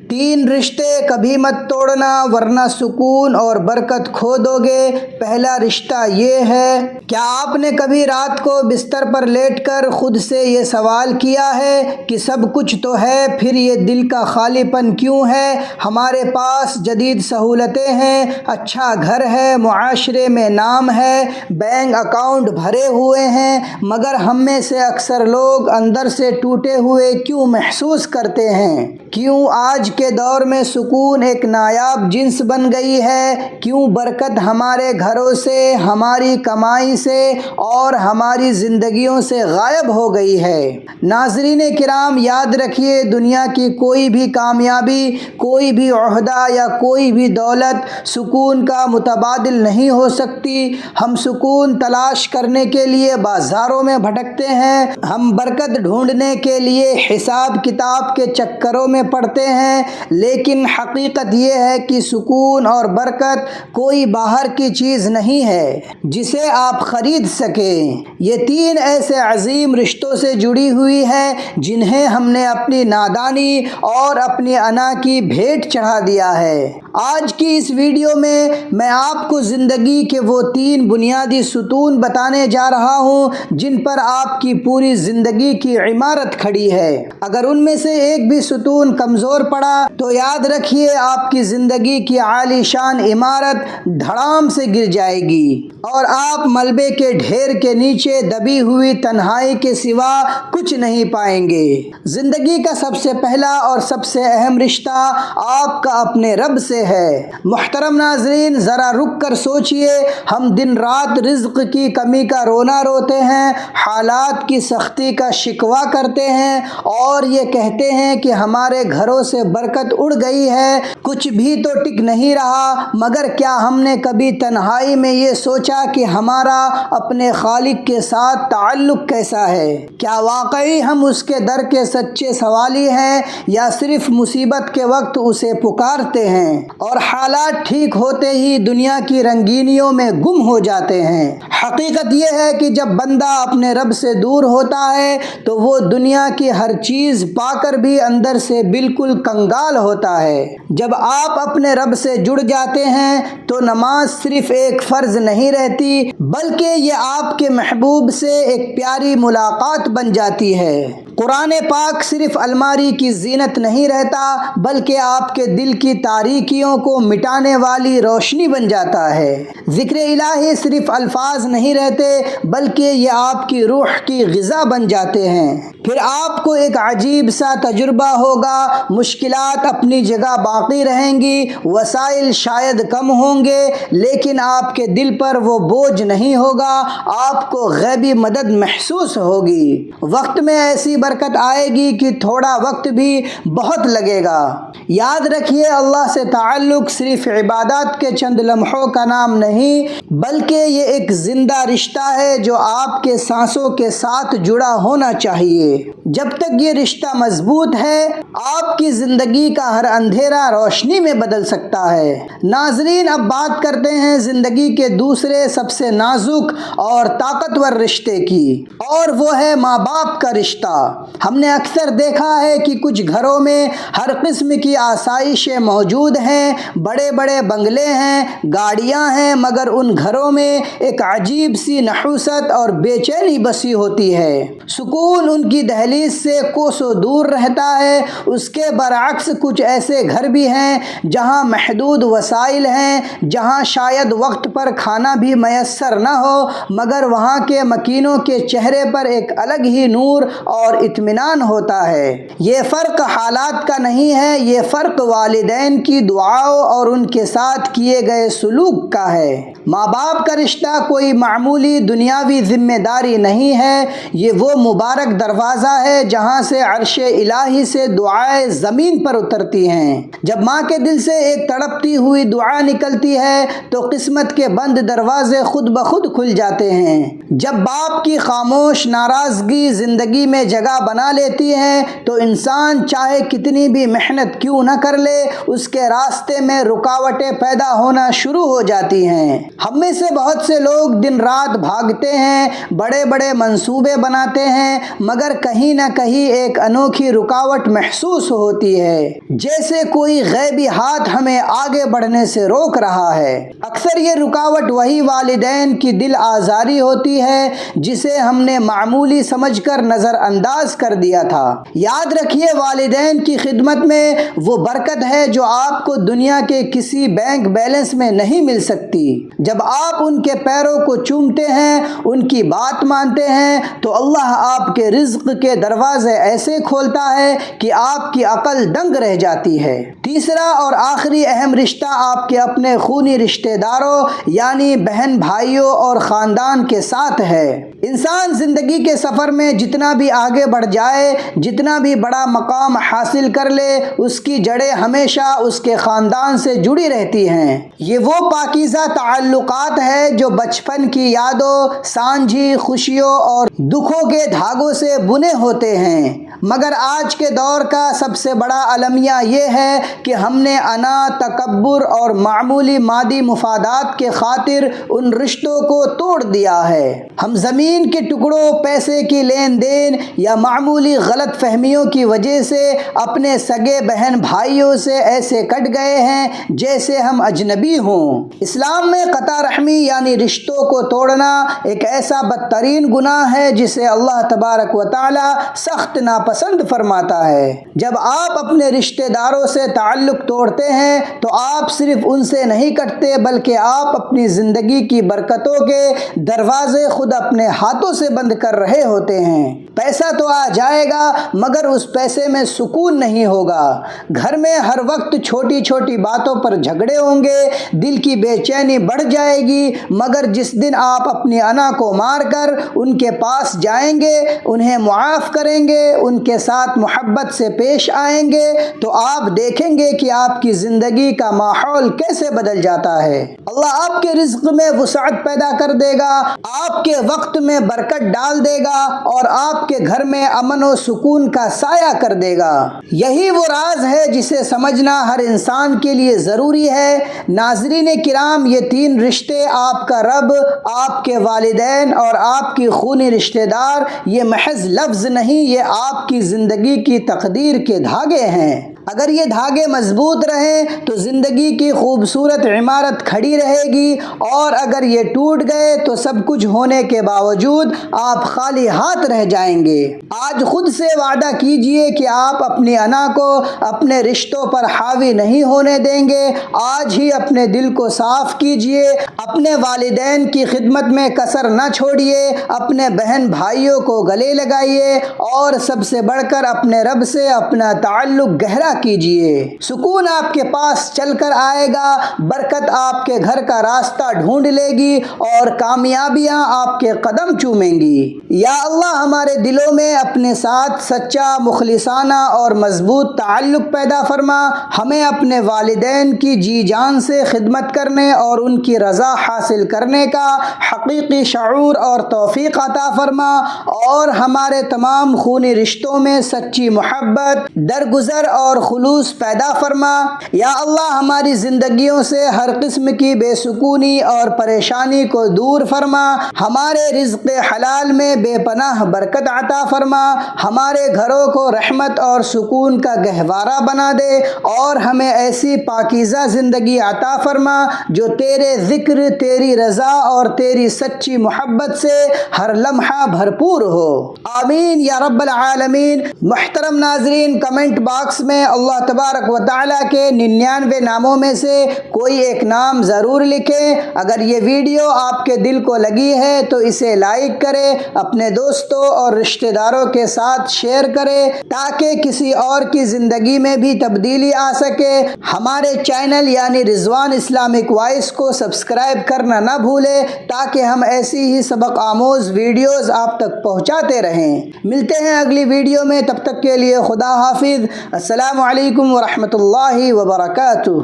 تین رشتے کبھی مت توڑنا ورنہ سکون اور برکت کھو دو گے۔ پہلا رشتہ یہ ہے، کیا آپ نے کبھی رات کو بستر پر لیٹ کر خود سے یہ سوال کیا ہے کہ سب کچھ تو ہے پھر یہ دل کا خالی پن کیوں ہے؟ ہمارے پاس جدید سہولتیں ہیں، اچھا گھر ہے، معاشرے میں نام ہے، بینک اکاؤنٹ بھرے ہوئے ہیں، مگر ہم میں سے اکثر لوگ اندر سے ٹوٹے ہوئے کیوں محسوس کرتے ہیں؟ کیوں آج کے دور میں سکون ایک نایاب جنس بن گئی ہے؟ کیوں برکت ہمارے گھروں سے، ہماری کمائی سے اور ہماری زندگیوں سے غائب ہو گئی ہے؟ ناظرین کرام، یاد رکھیے، دنیا کی کوئی بھی کامیابی، کوئی بھی عہدہ یا کوئی بھی دولت سکون کا متبادل نہیں ہو سکتی۔ ہم سکون تلاش کرنے کے لیے بازاروں میں بھٹکتے ہیں، ہم برکت ڈھونڈنے کے لیے حساب کتاب کے چکروں میں پڑتے ہیں، لیکن حقیقت یہ ہے کہ سکون اور برکت کوئی باہر کی چیز نہیں ہے جسے آپ خرید سکیں۔ یہ تین ایسے عظیم رشتوں سے جڑی ہوئی ہے جنہیں ہم نے اپنی نادانی اور اپنی انا کی بھیٹ چڑھا دیا ہے۔ آج کی اس ویڈیو میں آپ کو زندگی کے وہ تین بنیادی ستون بتانے جا رہا ہوں جن پر آپ کی پوری زندگی کی عمارت کھڑی ہے۔ اگر ان میں سے ایک بھی ستون کمزور پڑا تو یاد رکھیے آپ کی زندگی کی عالی شان عمارت دھڑام سے گر جائے گی اور آپ ملبے کے ڈھیر کے نیچے دبی ہوئی تنہائی کے سوا کچھ نہیں پائیں گے۔ زندگی کا سب سے پہلا اور سب سے اہم رشتہ آپ کا اپنے رب سے ہے۔ محترم ناظرین، ذرا رک کر سوچئے، ہم دن رات رزق کی کمی کا رونا روتے ہیں، حالات کی سختی کا شکوہ کرتے ہیں اور یہ کہتے ہیں کہ ہمارے گھروں سے برکت اڑ گئی ہے، کچھ بھی تو ٹک نہیں رہا، مگر کیا ہم نے کبھی تنہائی میں یہ سوچا کہ ہمارا اپنے خالق کے ساتھ تعلق کیسا ہے؟ کیا واقعی ہم اس کے در کے سچے سوالی ہیں یا صرف مصیبت کے وقت اسے پکارتے ہیں اور حالات ٹھیک ہوتے ہی دنیا کی رنگینیوں میں گم ہو جاتے ہیں؟ حقیقت یہ ہے کہ جب بندہ اپنے رب سے دور ہوتا ہے تو وہ دنیا کی ہر چیز پا کر بھی اندر سے بالکل کنگال ہوتا ہے۔ جب آپ اپنے رب سے جڑ جاتے ہیں تو نماز صرف ایک فرض نہیں رہتی بلکہ یہ آپ کے محبوب سے ایک پیاری ملاقات بن جاتی ہے۔ قرآن پاک صرف الماری کی زینت نہیں رہتا بلکہ آپ کے دل کی تاریکیوں کو مٹانے والی روشنی بن جاتا ہے۔ ذکر الہی صرف الفاظ نہیں رہتے بلکہ یہ آپ کی روح کی غذا بن جاتے ہیں۔ پھر آپ کو ایک عجیب سا تجربہ ہوگا، مشکلات اپنی جگہ باقی رہیں گی، وسائل شاید کم ہوں گے، لیکن آپ کے دل پر وہ بوجھ نہیں ہوگا، آپ کو غیبی مدد محسوس ہوگی۔ وقت میں ایسی برکت آئے گی کہ تھوڑا وقت بھی بہت لگے گا۔ یاد رکھیے، اللہ سے تعلق صرف عبادات کے چند لمحوں کا نام نہیں بلکہ یہ ایک زندہ رشتہ ہے جو آپ کے سانسوں کے ساتھ جڑا ہونا چاہیے۔ جب تک یہ رشتہ مضبوط ہے، آپ کی زندگی کا ہر اندھیرا روشنی میں بدل سکتا ہے۔ ناظرین، اب بات کرتے ہیں زندگی کے دوسرے سب سے نازک اور طاقتور رشتے کی، اور وہ ہے ماں باپ کا رشتہ۔ ہم نے اکثر دیکھا ہے کہ کچھ گھروں میں ہر قسم کی آسائشیں موجود ہیں، بڑے بڑے بنگلے ہیں، گاڑیاں ہیں، مگر ان گھروں میں ایک عجیب سی نحوست اور بے چینی بسی ہوتی ہے۔ سکون ان کی دہلیز سے کوسوں دور رہتا ہے۔ اس کے برعکس کچھ ایسے گھر بھی ہیں جہاں محدود وسائل ہیں، جہاں شاید وقت پر کھانا بھی میسر نہ ہو، مگر وہاں کے مکینوں کے چہرے پر ایک الگ ہی نور اور اطمینان ہوتا ہے۔ یہ فرق حالات کا نہیں ہے، یہ فرق والدین کی دعاؤں اور ان کے ساتھ کیے گئے سلوک کا ہے۔ ماں باپ کا رشتہ کوئی معمولی دنیاوی ذمہ داری نہیں ہے، یہ وہ مبارک دروازہ ہے جہاں سے عرش الہی سے دعائیں زمین پر اترتی ہیں۔ جب ماں کے دل سے ایک تڑپتی ہوئی دعا نکلتی ہے تو قسمت کے بند دروازے خود بخود کھل جاتے ہیں۔ جب باپ کی خاموش ناراضگی زندگی میں جگہ بنا لیتی ہیں تو انسان چاہے کتنی بھی محنت کیوں نہ کر لے اس کے راستے میں رکاوٹیں پیدا ہونا شروع ہو جاتی ہیں۔ ہم میں سے بہت سے لوگ دن رات بھاگتے ہیں، بڑے بڑے منصوبے بناتے ہیں، مگر کہیں نہ کہیں ایک انوکھی رکاوٹ محسوس ہوتی ہے، جیسے کوئی غیبی ہاتھ ہمیں آگے بڑھنے سے روک رہا ہے۔ اکثر یہ رکاوٹ وہی والدین کی دل آزاری ہوتی ہے جسے ہم نے معمولی سمجھ کر نظر انداز کر دیا تھا۔ یاد رکھیے، والدین کی خدمت میں وہ برکت ہے جو آپ کو دنیا کے کسی بینک بیلنس میں نہیں مل سکتی۔ جب آپ ان کے پیروں کو چومتے ہیں، ان کی بات مانتے ہیں، تو اللہ آپ کے رزق کے دروازے ایسے کھولتا ہے کہ آپ کی عقل دنگ رہ جاتی ہے۔ تیسرا اور آخری اہم رشتہ آپ کے اپنے خونی رشتہ داروں یعنی بہن بھائیوں اور خاندان کے ساتھ ہے۔ انسان زندگی کے سفر میں جتنا بھی آگے بڑھ جائے، جتنا بھی بڑا مقام حاصل کر لے، اس کی جڑیں ہمیشہ اس کے خاندان سے جڑی رہتی ہیں۔ یہ وہ پاکیزہ تعلقات ہے جو بچپن کی یادوں، سانجھی خوشیوں اور دکھوں کے دھاگوں سے بنے ہوتے ہیں۔ مگر آج کے دور کا سب سے بڑا المیہ یہ ہے کہ ہم نے انا، تکبر اور معمولی مادی مفادات کے خاطر ان رشتوں کو توڑ دیا ہے۔ ہم زمین کے ٹکڑوں، پیسے کی لین دین یا معمولی غلط فہمیوں کی وجہ سے اپنے سگے بہن بھائیوں سے ایسے کٹ گئے ہیں جیسے ہم اجنبی ہوں۔ اسلام میں قطع رحمی یعنی رشتوں کو توڑنا ایک ایسا بدترین گناہ ہے جسے اللہ تبارک و تعالی سخت ناپسند فرماتا ہے۔ جب آپ اپنے رشتہ داروں سے تعلق توڑتے ہیں تو آپ صرف ان سے نہیں کٹتے بلکہ آپ اپنی زندگی کی برکتوں کے دروازے خود اپنے ہاتھوں سے بند کر رہے ہوتے ہیں۔ پیسہ تو آ جائے گا مگر اس پیسے میں سکون نہیں ہوگا۔ گھر میں ہر وقت چھوٹی چھوٹی باتوں پر جھگڑے ہوں گے، دل کی بے چینی بڑھ جائے گی، مگر جس دن آپ اپنی انا کو مار کر ان کے پاس جائیں گے، انہیں معاف کریں گے، ان کے ساتھ محبت سے پیش آئیں گے تو آپ دیکھیں گے کہ آپ کی زندگی کا ماحول کیسے بدل جاتا ہے۔ اللہ آپ کے رزق میں وسعت پیدا کر دے گا، آپ کے وقت میں برکت ڈال دے گا اور آپ کے گھر میں امن و سکون کا سایہ کر دے گا۔ یہی وہ راز ہے جسے سمجھنا ہر انسان کے لیے ضروری ہے۔ ناظرین کرام، یہ تین رشتے آپ کا رب، آپ کے والدین اور آپ کی خونی رشتہ دار، یہ محض لفظ نہیں، یہ آپ کی زندگی کی تقدیر کے دھاگے ہیں۔ اگر یہ دھاگے مضبوط رہیں تو زندگی کی خوبصورت عمارت کھڑی رہے گی، اور اگر یہ ٹوٹ گئے تو سب کچھ ہونے کے باوجود آپ خالی ہاتھ رہ جائیں گے۔ آج خود سے وعدہ کیجئے کہ آپ اپنی انا کو اپنے رشتوں پر حاوی نہیں ہونے دیں گے۔ آج ہی اپنے دل کو صاف کیجئے، اپنے والدین کی خدمت میں کسر نہ چھوڑیے، اپنے بہن بھائیوں کو گلے لگائیے اور سب سے بڑھ کر اپنے رب سے اپنا تعلق گہرا کیجئے۔ سکون آپ کے پاس چل کر آئے گا، برکت آپ کے گھر کا راستہ ڈھونڈ لے گی اور کامیابیاں آپ کے قدم چومیں گی۔ یا اللہ، ہمارے دلوں میں اپنے ساتھ سچا، مخلصانہ اور مضبوط تعلق پیدا فرما، ہمیں اپنے والدین کی جی جان سے خدمت کرنے اور ان کی رضا حاصل کرنے کا حقیقی شعور اور توفیق عطا فرما، اور ہمارے تمام خونی رشتوں میں سچی محبت، درگزر اور خلوص پیدا فرما۔ یا اللہ، ہماری زندگیوں سے ہر قسم کی بے سکونی اور پریشانی کو دور فرما، ہمارے رزق حلال میں بے پناہ برکت عطا فرما، ہمارے گھروں کو رحمت اور سکون کا گہوارہ بنا دے، اور ہمیں ایسی پاکیزہ زندگی عطا فرما جو تیرے ذکر، تیری رضا اور تیری سچی محبت سے ہر لمحہ بھرپور ہو۔ آمین یا رب العالمین۔ محترم ناظرین، کمنٹ باکس میں اللہ تبارک و تعالیٰ کے 99 ناموں میں سے کوئی ایک نام ضرور لکھیں۔ اگر یہ ویڈیو آپ کے دل کو لگی ہے تو اسے لائک کریں، اپنے دوستوں اور رشتہ داروں کے ساتھ شیئر کریں تاکہ کسی اور کی زندگی میں بھی تبدیلی آ سکے۔ ہمارے چینل یعنی رضوان اسلامک وائس کو سبسکرائب کرنا نہ بھولیں تاکہ ہم ایسی ہی سبق آموز ویڈیوز آپ تک پہنچاتے رہیں۔ ملتے ہیں اگلی ویڈیو میں، تب تک کے لیے خدا حافظ۔ السلام علیکم ورحمۃ اللہ وبرکاتہ۔